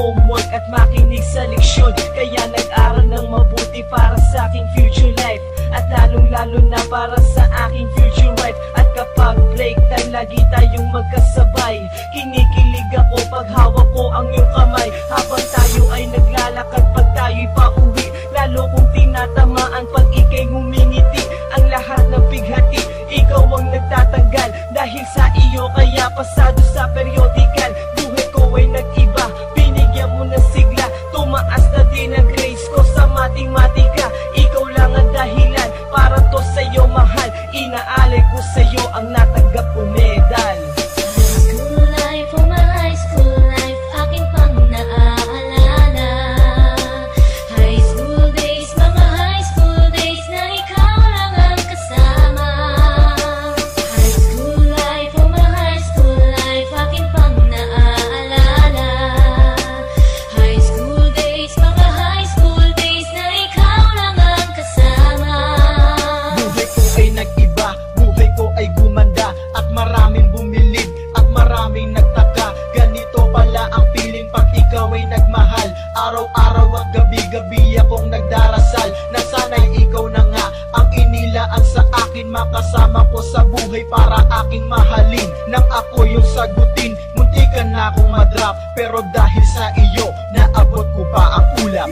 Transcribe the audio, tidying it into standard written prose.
mag-homework at makinig sa leksyon. Kaya nag-aral ng mabuti para sa aking future life, at lalong-lalo na para sa aking future wife. At kapag break time, lagi tayong magkasabay. Kinikilig ako pag hawak ko ang iyong kamay, habang tayo ay naglalakad pag tayo'y pauwi. Lalo kong tinatamaan pag ika'y ngumingiti. Ang lahat ng bighati, ikaw ang nagtatanggal. Dahil sa iyo kaya pasado sa periodical. Buhay ko ay nag-iba, binigyan mo ng sigla. Tumaas na din ang grades ko sa matematika. Ikaw lang ang dahilan para to sa'yo mahal. Inaalay ko sa'yo ang natanggap ko medal. School life, oh my high school life, aking pang naaalala. High school days, mga high school days na ikaw lang ang kasama. High school life, oh my high school life, aking pang naaalala. High school days, mga high school days na ikaw lang ang kasama. Buhay ko ay nag-iba, buhay ko ay gumanda, at maraming bumilib, at maraming nagtaka. Ganito pala ang feeling pag ikaw ay nagmahal. Araw-araw at gabi-gabi akong nagdarasal na sana'y ikaw na nga ang inilaan sa akin. Makasama ko sa buhay para aking mahalin. Nang ako yung sagutin, muntikan na akong madrop, pero dahil sa iyo, naabot ko pa ang ulap.